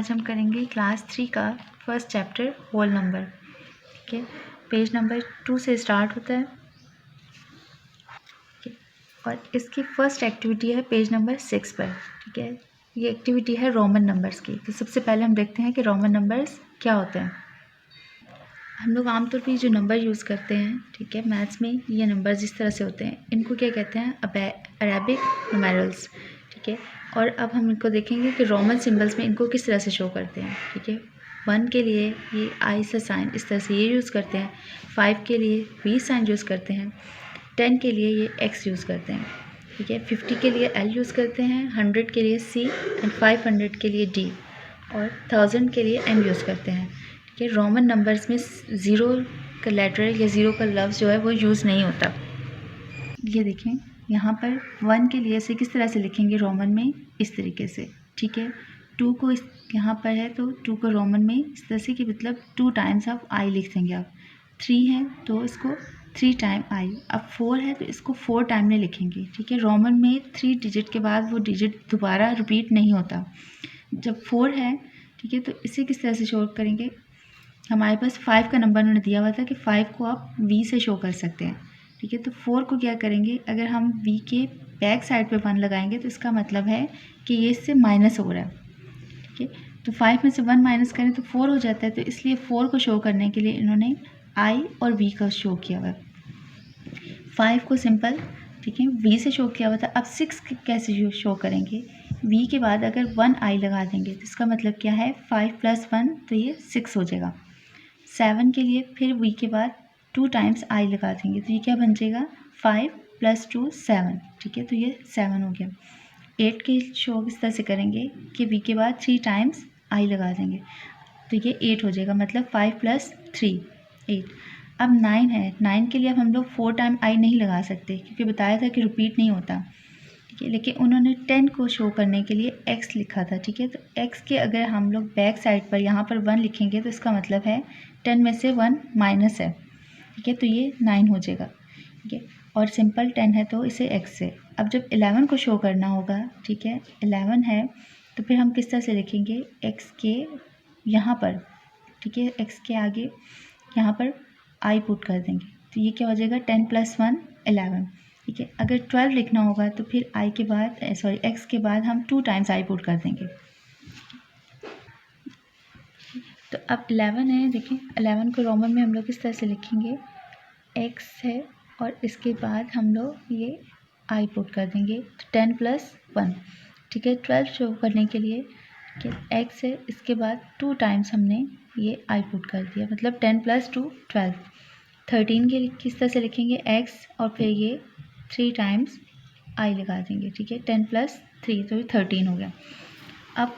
आज हम करेंगे क्लास 3 का फर्स्ट चैप्टर होल नंबर। ठीक है, पेज नंबर 2 से स्टार्ट होता है। और इसकी फर्स्ट एक्टिविटी है पेज नंबर 6 पर। ठीक है, ये एक्टिविटी है रोमन नंबर्स की। तो सबसे पहले हम देखते हैं कि रोमन नंबर्स क्या होते हैं। हम लोग आमतौर पर जो नंबर यूज़ करते हैं, ठीक है, मैथ्स में ये नंबर जिस तरह से होते हैं इनको क्या कहते हैं, अरेबिक न्यूमेरल्स। ठीक है, और अब हम इनको देखेंगे कि रोमन सिंबल्स में इनको किस तरह से शो करते हैं। ठीक है, 1 के लिए ये आई सा साइन इस तरह से ये यूज़ करते हैं, 5 के लिए वी साइन यूज़ करते हैं, 10 के लिए ये एक्स यूज़ करते हैं। ठीक है, 50 के लिए एल यूज़ करते हैं, 100 के लिए सी एंड 500 के लिए डी और 1000 के लिए एम यूज़ करते हैं। ठीक है, रोमन नंबर्स में ज़ीरो का लेटर या ज़ीरो का लफ्ज़ जो है वो यूज़ नहीं होता। ये देखें यहाँ पर 1 के लिए से किस तरह से लिखेंगे रोमन में, इस तरीके से। ठीक है, 2 को इस यहाँ पर है तो 2 को रोमन में इस तरह से कि मतलब 2 टाइम्स आप आई लिख देंगे आप। 3 है तो इसको 3 टाइम आई। अब 4 है तो इसको 4 टाइम में लिखेंगे। ठीक है, रोमन में 3 डिजिट के बाद वो डिजिट दोबारा रिपीट नहीं होता। जब 4 है, ठीक है, तो इसे किस तरह से शो करेंगे। हमारे पास 5 का नंबर उन्होंने दिया हुआ था कि 5 को आप वी से शो कर सकते हैं। ठीक है, तो 4 को क्या करेंगे, अगर हम वी के बैक साइड पे 1 लगाएंगे तो इसका मतलब है कि ये इससे माइनस हो रहा है। ठीक है, तो 5 में से 1 माइनस करें तो 4 हो जाता है। तो इसलिए 4 को शो करने के लिए इन्होंने आई और वी का शो किया हुआ है। 5 को सिंपल, ठीक है, वी से शो किया हुआ था। अब 6 कैसे शो करेंगे, वी के बाद अगर 1 आई लगा देंगे तो इसका मतलब क्या है, 5 + 1 तो ये 6 हो जाएगा। 7 के लिए फिर वी के बाद 2 टाइम्स आई लगा देंगे तो ये क्या बन जाएगा, 5 + 2 7। ठीक है, तो ये 7 हो गया। 8 के शो इस तरह से करेंगे कि वी के बाद 3 टाइम्स आई लगा देंगे तो ये 8 हो जाएगा, मतलब 5 + 3 8। अब 9 है, 9 के लिए अब हम लोग 4 टाइम आई नहीं लगा सकते क्योंकि बताया था कि रिपीट नहीं होता। ठीक है, लेकिन उन्होंने 10 को शो करने के लिए x लिखा था। ठीक है, तो x के अगर हम लोग बैक साइड पर यहाँ पर 1 लिखेंगे तो इसका मतलब है 10 में से 1 माइनस है। ठीक है, तो ये 9 हो जाएगा। ठीक है, और सिंपल 10 है तो इसे x से। अब जब 11 को शो करना होगा, ठीक है, 11 है तो फिर हम किस तरह से लिखेंगे, x के यहाँ पर, ठीक है, x के आगे यहाँ पर i पुट कर देंगे तो ये क्या हो जाएगा, 10 + 1 11। ठीक है, अगर 12 लिखना होगा तो फिर i के बाद x के बाद हम 2 टाइम्स i पुट कर देंगे। तो अब 11 है, देखिए 11 को रोमन में हम लोग इस तरह से लिखेंगे, x है और इसके बाद हम लोग ये i पुट कर देंगे तो 10 + 1। ठीक है, 12 शो करने के लिए कि x है, इसके बाद 2 टाइम्स हमने ये i पुट कर दिया, मतलब 10 + 2 12। 13 के लिए किस तरह से लिखेंगे, x और फिर ये 3 टाइम्स i लगा देंगे। ठीक है, 10 + 3 तो ये 13 हो गया। अब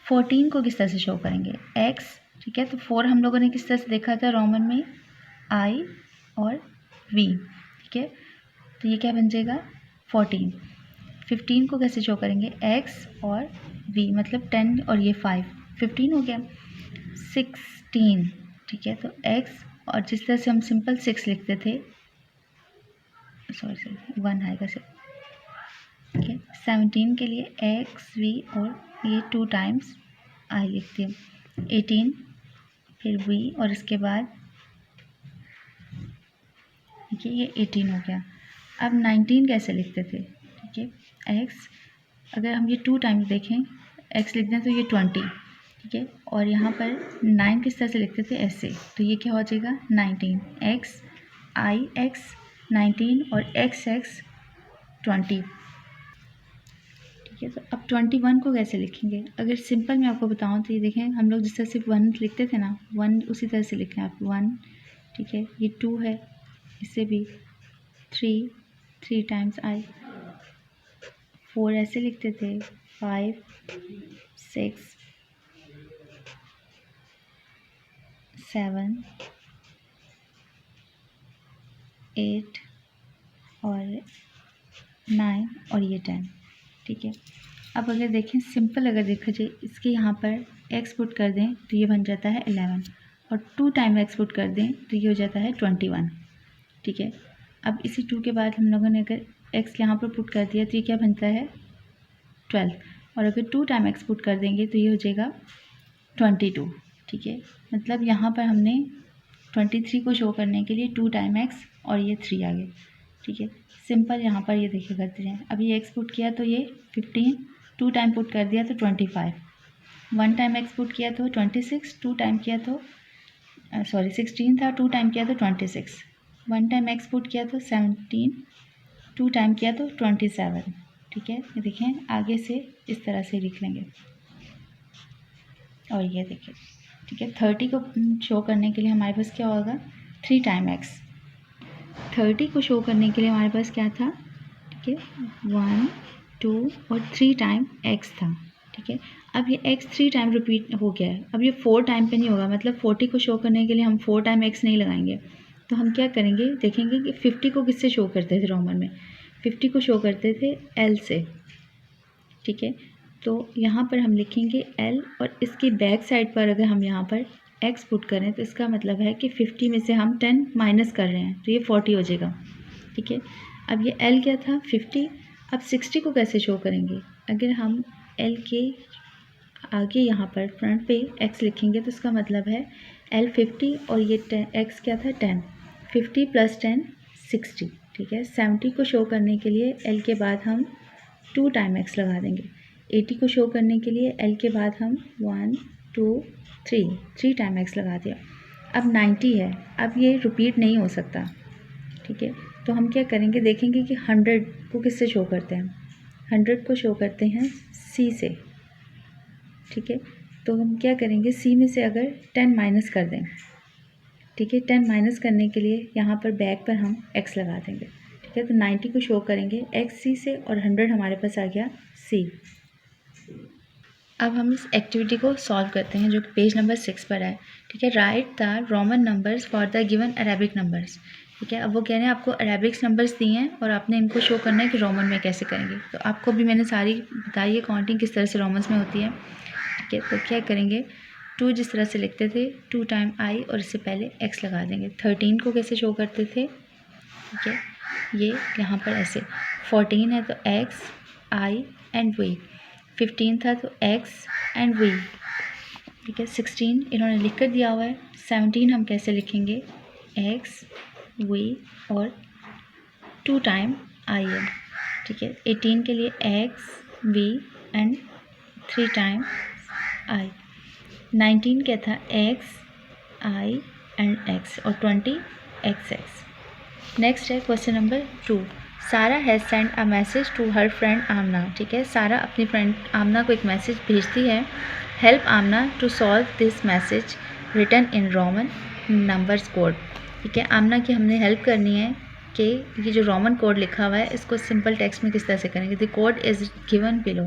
14 को किस तरह से शो करेंगे, x। ठीक है, तो 4 हम लोगों ने किस तरह से देखा था रोमन में, i और v। ठीक है, तो ये क्या बन जाएगा, 14। 15 को कैसे शो करेंगे, x और v, मतलब 10 और ये 5, 15 हो गया। 16, ठीक है, तो x और जिस तरह से हम सिंपल 6 लिखते थे, सॉरी 1 आएगा से। ठीक है, 17 के लिए x v और ये 2 टाइम्स i लिखते हैं। 18 फिर v और इसके बाद, ठीक है, ये 18 हो गया। अब 19 कैसे लिखते थे, ठीक है, x अगर हम ये 2 टाइम्स देखें, x लिख दें तो ये 20। ठीक है, और यहाँ पर 9 किस तरह से लिखते थे, ऐसे, तो ये क्या हो जाएगा, 19 x i x 19 और x 20। ठीक है, तो अब 21 को कैसे लिखेंगे, अगर सिंपल मैं आपको बताऊं तो ये देखें, हम लोग जिस तरह से 1 लिखते थे ना, 1 उसी तरह से लिखें आप 1। ठीक है, ये 2 है, इससे भी 3 टाइम्स i, 4 ऐसे लिखते थे, 5 6 7 8 और 9 और ये 10। ठीक है, अब अगर देखें सिंपल, अगर देखा जाए इसके यहाँ पर x पुट कर दें तो ये बन जाता है 11 और 2 टाइम x पुट कर दें तो ये हो जाता है 21। ठीक है, अब इसी 2 के बाद हम लोगों ने अगर x यहाँ पर पुट कर दिया तो ये क्या बनता है, 12, और अगर 2 टाइम x पुट कर देंगे तो ये हो जाएगा 22, ठीक है। मतलब यहाँ पर हमने 23 को शो करने के लिए 2 टाइम x और ये 3 आ गए, ठीक है। सिंपल यहाँ पर ये देखिए करते हैं। अभी x पुट किया तो ये 15, 2 टाइम पुट कर दिया तो 25, 1 टाइम x पुट किया तो 26, 2 टाइम किया तो 16 था, 2 टाइम किया तो 26, 1 टाइम x पुट किया तो 17, 2 टाइम किया तो 27, ठीक है। ये देखें आगे से इस तरह से लिख लेंगे और ये देखिए, ठीक है। 30 को शो करने के लिए हमारे पास क्या होगा, 3 टाइम x। 30 को शो करने के लिए हमारे पास क्या था, ठीक है, 1, 2 और 3 टाइम x था, ठीक है। अब ये x 3 टाइम रिपीट हो गया है। अब ये 4 टाइम पे नहीं होगा, मतलब 40 को शो करने के लिए हम 4 टाइम x नहीं लगाएंगे। तो हम क्या करेंगे, देखेंगे कि 50 को किससे शो करते थे रोमन में, 50 को शो करते थे L से, ठीक है। तो यहाँ पर हम लिखेंगे L और इसकी बैक साइड पर अगर हम यहाँ पर x पुट करें तो इसका मतलब है कि 50 में से हम 10 माइनस कर रहे हैं तो ये 40 हो जाएगा, ठीक है। अब ये L क्या था, 50। अब 60 को कैसे शो करेंगे, अगर हम L के आगे यहाँ पर फ्रंट पे x लिखेंगे तो इसका मतलब है L 50 और ये x क्या था 10, 50 + 10 60, ठीक है। 70 को शो करने के लिए L के बाद हम 2 टाइम x लगा देंगे। 80 को शो करने के लिए L के बाद हम 1, 2, 3 टाइम x लगा दिया। अब 90 है, अब ये रिपीट नहीं हो सकता, ठीक है। तो हम क्या करेंगे, देखेंगे कि 100 को किससे शो करते हैं, 100 को शो करते हैं C से, ठीक है। तो हम क्या करेंगे, C में से अगर 10 माइनस कर दें, ठीक है, 10 माइनस करने के लिए यहाँ पर बैक पर हम x लगा देंगे, ठीक है। तो 90 को शो करेंगे x C से और 100 हमारे पास आ गया C। अब हम इस एक्टिविटी को सॉल्व करते हैं जो कि पेज नंबर 6 पर है, ठीक है। Right the Roman numbers for the given Arabic numbers, ठीक है। अब वो कह रहे हैं आपको अरेबिक्स नंबर्स दिए हैं और आपने इनको शो करना है कि रोमन में कैसे करेंगे। तो आपको भी मैंने सारी बताई है काउंटिंग किस तरह से रोमन्स में होती है, ठीक है। तो क्या करेंगे, 2 जिस तरह से लिखते थे 2 टाइम I और इससे पहले x लगा देंगे। 13 को कैसे शो करते थे, ठीक है, ये यहाँ पर ऐसे 14 है तो x I एंड v, 15 था तो x एंड v, ठीक है। 16 इन्होंने लिख कर दिया हुआ है। 17 हम कैसे लिखेंगे, x v और 2 टाइम I है, ठीक है। 18 के लिए x v and 3 time I। 19 क्या था, x I एंड x और 20 xx। नेक्स्ट है question number 2। Sara has sent a message to her friend Amna, ठीक है। सारा अपनी फ्रेंड आमना को एक मैसेज भेजती है, help Amna to solve this message written in roman numbers code, ठीक है। आमना की हमने हेल्प करनी है कि ये जो रोमन कोड लिखा हुआ है इसको सिंपल टेक्स्ट में किस तरह से करेंगे। The code is given below,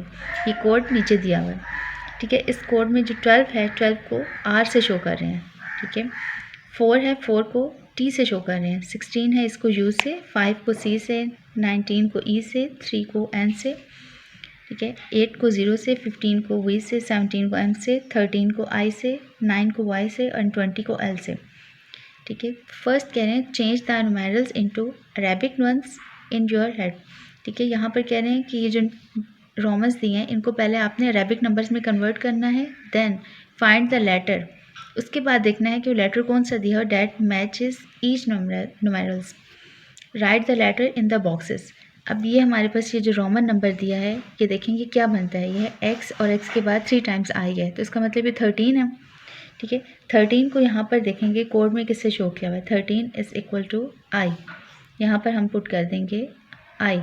ये कोड नीचे दिया हुआ है, ठीक है। इस कोड में जो 12 है 12 को R से शो कर रहे हैं, ठीक है। 4 है 4 को T से शो कर रहे हैं, 16 है इसको U से, 5 को C से, 19 को E से, 3 को N से, ठीक है। 8 को 0 से, 15 को V से, 17 को M से, 13 को I से, 9 को Y से और 20 को L से, ठीक है। फर्स्ट कह रहे हैं change the numerals into Arabic once in your head, ठीक है। यहाँ पर कह रहे हैं कि ये जो रोमन्स दिए हैं इनको पहले आपने अरेबिक नंबर्स में कन्वर्ट करना है, देन फाइंड द लेटर, उसके बाद देखना है कि वो लेटर कौन सा दिया है that matches each numerals, write the letter in the boxes. अब ये हमारे पास ये जो रोमन नंबर दिया है ये देखेंगे क्या बनता है, ये है x और x के बाद 3 टाइम्स I है, तो इसका मतलब ये 13 है, ठीक है। 13 को यहाँ पर देखेंगे कोड में किससे शो किया हुआ है, 13 इज इक्वल टू I, यहाँ पर हम पुट कर देंगे I।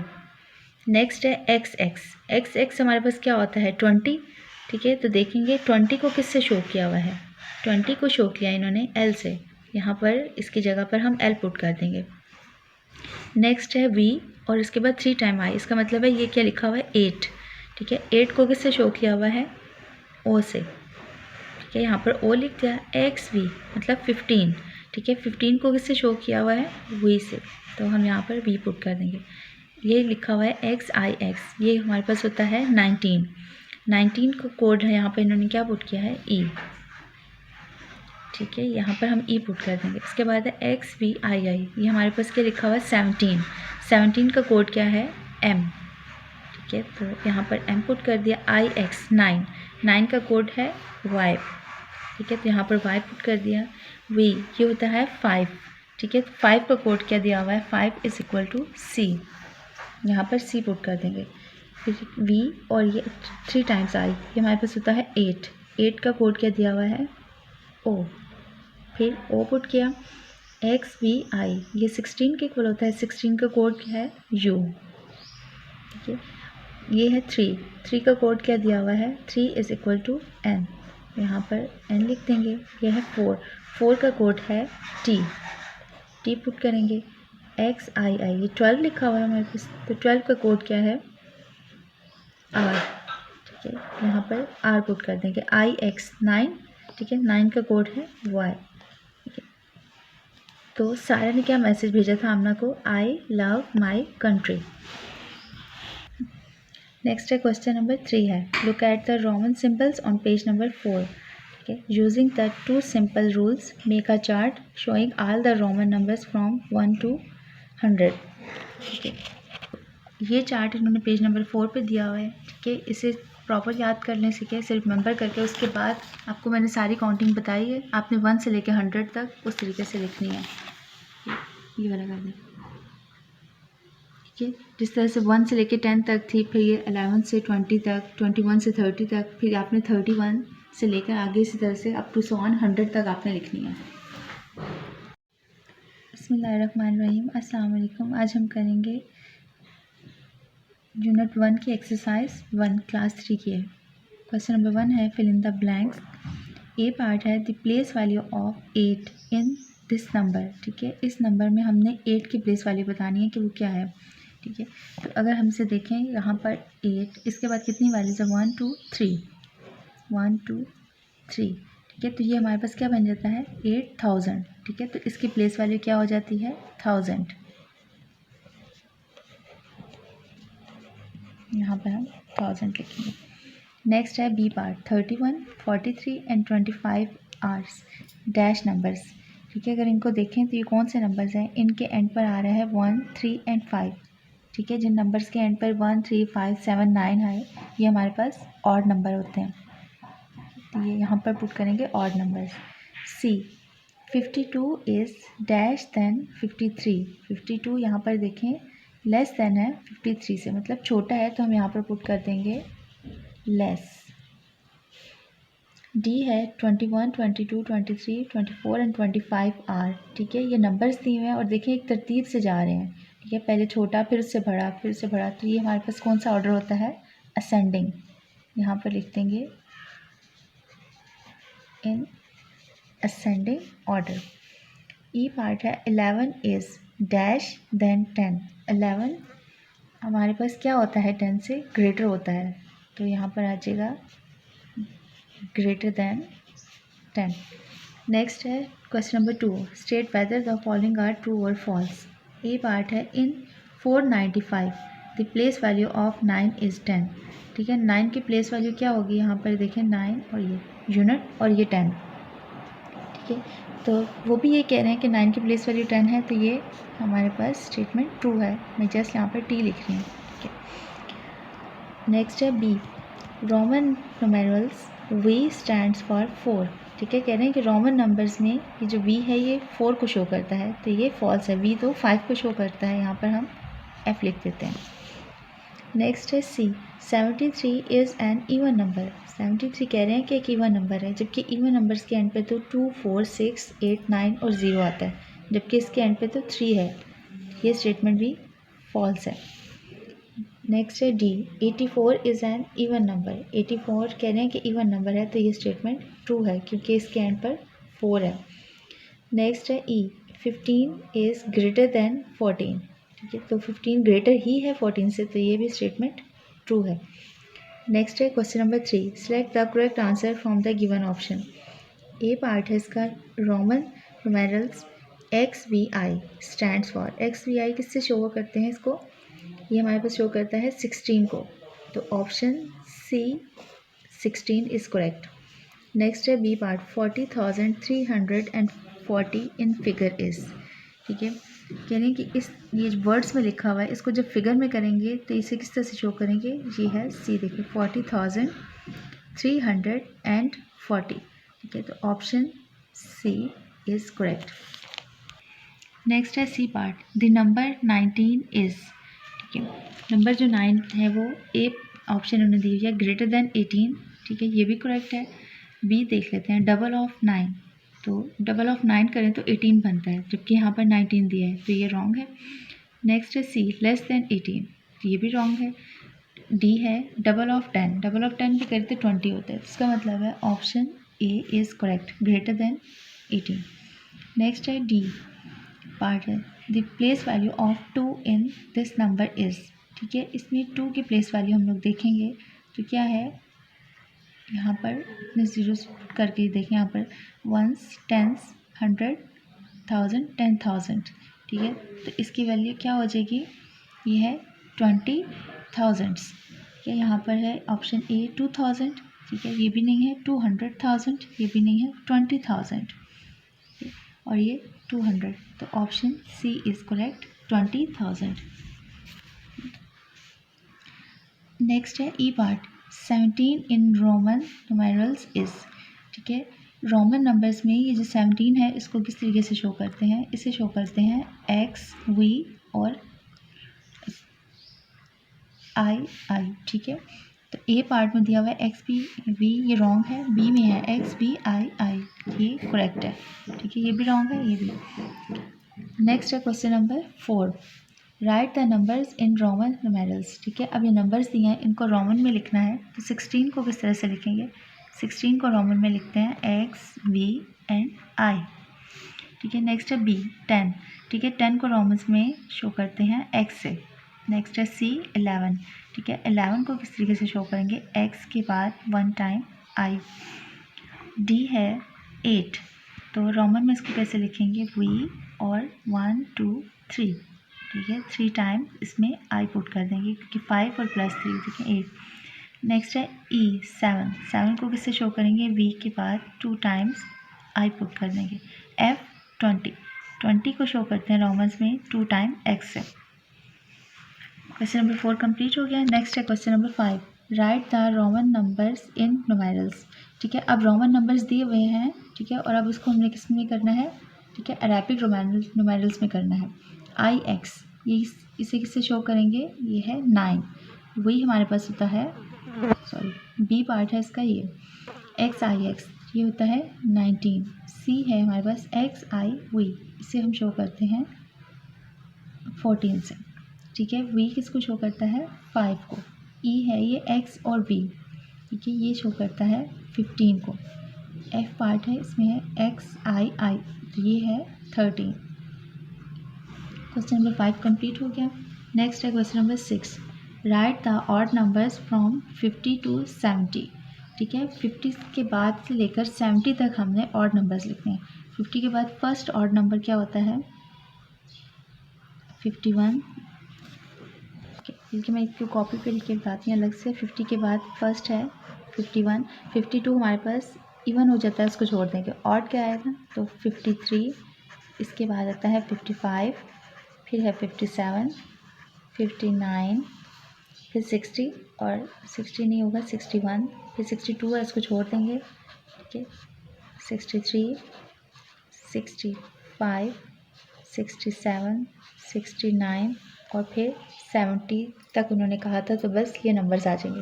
नेक्स्ट है x हमारे पास क्या होता है 20, ठीक है। तो देखेंगे 20 को किससे शो किया हुआ है, 20 को शो किया इन्होंने L से, यहाँ पर इसकी जगह पर हम L पुट कर देंगे। नेक्स्ट है V और इसके बाद 3 टाइम I, इसका मतलब है ये क्या लिखा हुआ है 8, ठीक है। 8 को किससे शो किया हुआ है O से, ठीक है, यहाँ पर O लिख दिया। XV मतलब 15, ठीक है। 15 को किससे शो किया हुआ है V से, तो हम यहाँ पर V पुट कर देंगे। ये लिखा हुआ है XIX, ये हमारे पास होता है 19 को कोड है यहाँ पर इन्होंने क्या पुट किया है E, ठीक है। यहाँ पर हम E पुट कर देंगे। इसके बाद है XVI, ये हमारे पास क्या लिखा हुआ है 17 का कोड क्या है M, ठीक है। तो यहाँ पर M पुट कर दिया। IX 9 का कोड है Y, ठीक है। तो यहाँ पर y पुट कर दिया, v ये होता है 5, ठीक है। तो 5 का कोड क्या दिया हुआ है, 5 इज इक्वल टू c, यहाँ पर c पुट कर देंगे, फिर v और ये 3 टाइम्स i, ये हमारे पास होता है 8, 8 का कोड क्या दिया हुआ है o, फिर o पुट किया, x v i ये 16 के इक्वल होता है, 16 का कोड क्या है u, ठीक है। ये है 3, 3 का कोड क्या दिया हुआ है, 3 इज इक्वल टू n, यहाँ पर n लिख देंगे। ये है 4, 4 का कोड है t, t पुट करेंगे, x i i ये 12 लिखा हुआ है हमारे पास, तो 12 का कोड क्या है r, ठीक है। यहाँ पर r पुट कर देंगे, i x 9, ठीक है, 9 का कोड है y, ठीक है। तो सारा ने क्या मैसेज भेजा था आमना को, I love my country. Next है क्वेश्चन नंबर 3 है, look at the Roman symbols on page number 4, ठीक है। Using the 2 simple rules make a chart showing all the Roman numbers from 1 to 100, ठीक है। ये चार्ट इन्होंने पेज नंबर 4 पे दिया हुआ है, ठीक है। इसे प्रॉपर याद करने से क्या, सिर्फ रिमेंबर करके उसके बाद आपको मैंने सारी काउंटिंग बताई है, आपने 1 से लेकर 100 तक उस तरीके से लिखनी है, ये वाला कर दें, ठीक है। जिस तरह से 1 से लेकर 10 तक थी, फिर ये 11 से 20 तक, 21 से 30 तक, फिर आपने 31 से लेकर आगे इसी तरह से अप टू 100 तक आपने लिखनी है। बिस्मिल्लाहिर्रहमानिर्रहीम, अस्सलाम वालेकुम। आज हम करेंगे यूनिट 1 की एक्सरसाइज 1 क्लास 3 की है। क्वेश्चन नंबर 1 है fill in the blanks. A part है the place value of 8 in this number, ठीक है। इस नंबर में हमने 8 की प्लेस वैल्यू बतानी है कि वो क्या है, ठीक है। तो अगर हमसे देखें यहाँ पर 8, इसके बाद कितनी वैल्यूज है 1 2 3, 1 2 3, ठीक है। तो ये हमारे पास क्या बन जाता है 8000, ठीक है। तो इसकी प्लेस वैल्यू क्या हो जाती है 1000, यहाँ पर हम 1000 लिखेंगे। नेक्स्ट है B part 31 43 and 25 ours dash numbers, ठीक है। अगर इनको देखें तो ये कौन से नंबर्स हैं, इनके एंड पर आ रहा है 1 3 एंड 5, ठीक है। जिन नंबर्स के एंड पर 1 3 5 7 9 है ये हमारे पास ऑड नंबर होते हैं, तो ये यहाँ पर पुट करेंगे odd numbers. C 52 is dash then 53, 52 यहाँ पर देखें लेस देन है 53 से, मतलब छोटा है, तो हम यहाँ पर पुट कर देंगे लेस। डी है 21 22 23 24 एंड 25 आर, ठीक है। ये नंबर्स दिए हुए हैं और देखें एक तरतीब से जा रहे हैं, ठीक है। पहले छोटा फिर उससे बड़ा फिर उससे बड़ा, तो ये हमारे पास कौन सा ऑर्डर होता है असेंडिंग, यहाँ पर लिख देंगे in ascending order. E part है 11 इज़ डैश देन 10, 11 हमारे पास क्या होता है 10 से ग्रेटर होता है, तो यहाँ पर आ जाएगा ग्रेटर देन 10। नेक्स्ट है question number 2, state whether the following are true और फॉल्स। ए पार्ट है in 495 the place value of 9 is 10, ठीक है। 9 की प्लेस वैल्यू क्या होगी, यहाँ पर देखें 9 और ये यूनिट और ये 10, ठीक है। तो वो भी ये कह रहे हैं कि 9 की प्लेस वैल्यू 10 है, तो ये हमारे पास स्टेटमेंट ट्रू है, मैं जस्ट यहाँ पर टी लिख रही हूँ, ठीक है। नेक्स्ट है B, roman numerals V stands for 4, ठीक है। कह रहे हैं कि रोमन नंबर्स में ये जो वी है ये 4 को शो करता है, तो ये फॉल्स है, वी तो 5 को शो करता है, यहाँ पर हम एफ लिख देते हैं। नेक्स्ट है सी 73 इज़ एन इवन नंबर, 73 कह रहे हैं कि एक इवन नंबर है, जबकि इवन नंबर्स के एंड पे तो 2 4 6 8 9 और 0 आता है, जबकि इसके एंड पे तो 3 है, ये स्टेटमेंट भी फॉल्स है। नेक्स्ट है D 84 is an even number, 84 कह रहे हैं कि इवन नंबर है, तो ये स्टेटमेंट ट्रू है क्योंकि इसके एंड पर 4 है। नेक्स्ट है ई 15 इज़ ग्रेटर देन 14, ठीक है। तो 15 ग्रेटर ही है 14 से, तो ये भी स्टेटमेंट ट्रू है। नेक्स्ट है question number 3, select the correct answer from the given option. A part है इसका Roman numerals X V I stands for, X V I किससे शो करते हैं इसको, ये हमारे पास शो करता है 16 को, तो option C 16 is correct. Next है B part 40,340 in figure is, ठीक है। कह रहे हैं कि इस ये वर्ड्स में लिखा हुआ है, इसको जब फिगर में करेंगे तो इसे किस तरह से शो करेंगे, ये है सी, देखिए 40,340, ठीक है, तो option C is correct. Next है C part, the number 19 is, ठीक है, नंबर जो 9 है वो ए ऑप्शन उन्होंने दी हुई है ग्रेटर देन 18, ठीक है, ये भी करेक्ट है। बी देख लेते हैं, डबल ऑफ 9, तो डबल ऑफ 9 करें तो 18 बनता है, जबकि यहाँ पर 19 दिया है, तो ये रॉन्ग है। नेक्स्ट है सी लेस देन 18, तो ये भी रॉन्ग है। डी है डबल ऑफ 10, डबल ऑफ 10 भी करें तो 20 होता है, इसका मतलब है option A is correct, greater than 18। Next है डी पार्ट है, the place value of 2 in this number is, ठीक है, इसमें 2 की प्लेस वैल्यू हम लोग देखेंगे तो क्या है, यहाँ पर जीरो करके देखें, यहाँ पर वंस, टेंस, 100, 1000, 10,000, ठीक है, तो इसकी वैल्यू क्या हो जाएगी, ये है 20,000, ठीक है, यहाँ पर है ऑप्शन ए 2000, ठीक है, ये भी नहीं है, 200,000, ये भी नहीं है, 20,000 और ये 200, तो option C is correct, 20,000। Next है E part, 17 in Roman numerals is, ठीक है, रोमन नंबर्स में ये जो 17 है इसको किस तरीके से शो करते हैं, इसे शो करते हैं एक्स, वी और आई, ठीक है, तो ए पार्ट में दिया हुआ है एक्स बी वी, ये रॉन्ग है, बी में है एक्स बी आई, ये करेक्ट है, ठीक है, ये भी रॉन्ग है, ये भी। नेक्स्ट है question number 4, right the numbers in Roman numerals, ठीक है, अब ये नंबर्स दिए हैं इनको रोमन में लिखना है, तो 16 को किस तरह से लिखेंगे, 16 को रोमन में लिखते हैं एक्स वी एंड आई, ठीक है। नेक्स्ट है बी 10, ठीक है, 10 को रोमन्स में शो करते हैं एक्स से। नेक्स्ट है सी 11, ठीक है, 11 को किस तरीके से शो करेंगे, एक्स के बाद 1 टाइम आई। डी है 8, तो रोमन में इसको कैसे लिखेंगे, वी और 1 2 3, ठीक है, 3 टाइम इसमें आई पुट कर देंगे क्योंकि 5 और प्लस 3, ठीक है, 8। नेक्स्ट है ई 7, 7 को किससे शो करेंगे, वी के बाद 2 टाइम्स आई पुट कर देंगे। एफ 20, 20 को शो करते हैं रोमन्स में 2 टाइम एक्स से। क्वेश्चन नंबर 4 कंप्लीट हो गया। नेक्स्ट है question number 5, right the Roman numbers in numerals, ठीक है, अब रोमन नंबर्स दिए हुए हैं, ठीक है, और अब इसको हमने किस में करना है, ठीक है, अरेबिक न्यूमेरल्स में करना है। आई एक्स, ये इसे किससे शो करेंगे, ये है 9, वही हमारे पास होता है, सॉरी बी पार्ट है इसका, ये एक्स आई एक्स, ये होता है 19। सी है हमारे पास एक्स आई वी, इसे हम शो करते हैं 14 से, ठीक है, वी किसको शो करता है 5 को। ई है ये एक्स और वी, ठीक है, ये शो करता है 15 को। एफ पार्ट है इसमें है एक्स आई आई, तो ये है 13। क्वेश्चन नंबर 5 कंप्लीट हो गया। नेक्स्ट है question number 6, right the odd numbers from 50 to 70, ठीक है, 50 के बाद से लेकर 70 तक हमने ऑड नंबर्स लिखने हैं। 50 के बाद फर्स्ट ऑड नंबर क्या होता है, 51, क्योंकि मैं इसको कॉपी पे लिख के बताती हूँ अलग से। 50 के बाद फर्स्ट है 51, 52 हमारे पास इवन हो जाता है, उसको छोड़ देंगे, ऑड क्या आएगा, तो 53, इसके बाद आता है 55, फिर है 57, 59, फिर 60 और 60 नहीं होगा 61, फिर 62 है, इसको छोड़ देंगे, ठीक है, 63, 65, 67, 69 और फिर 70 तक उन्होंने कहा था, तो बस ये नंबर्स आ जाएंगे।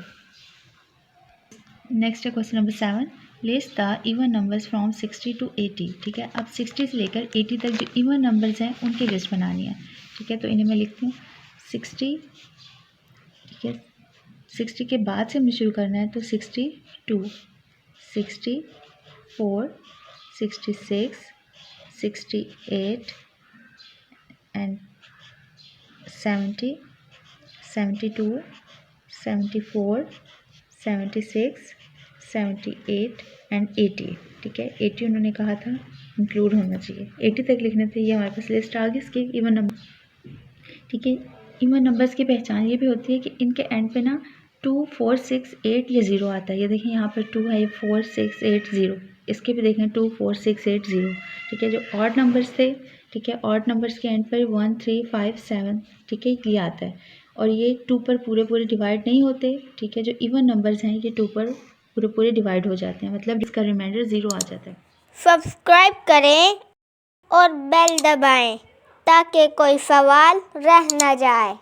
नेक्स्ट है question number 7, list the even numbers from 60 to 80, ठीक है, अब 60 से लेकर 80 तक जो इवन नंबर्स हैं उनकी लिस्ट बनानी है, ठीक है, तो इन्हें मैं लिखती हूँ 60, ठीक है, 60 के बाद से हमें शुरू करना है, तो 62, 64, 66, 68 एंड 70, 72, 74, 76, 78 एंड 80, ठीक है, 80 उन्होंने कहा था इंक्लूड होना चाहिए, 80 तक लिखने थे। ये हमारे पास लिस्ट आ गई इसकी इवन नंबर, ठीक है। इवन नंबर्स की पहचान ये भी होती है कि इनके एंड पे ना 2 4 6 8 ये 0 आता है, ये देखें यहाँ पर 2 है, 4 6 8 0, इसके भी देखें 2 4 6 8 0, ठीक है, जो ऑड नंबर्स थे, ठीक है, ऑड नंबर्स के एंड पर 1 3 5 7, ठीक है, ये आता है, और ये 2 पर पूरे डिवाइड नहीं होते, ठीक है, जो इवन नंबर्स हैं ये 2 पर पूरे पूरे डिवाइड हो जाते हैं, मतलब इसका रिमाइंडर 0 आ जाता है। सब्सक्राइब करें और बेल दबाएं ताकि कोई सवाल रह न जाए।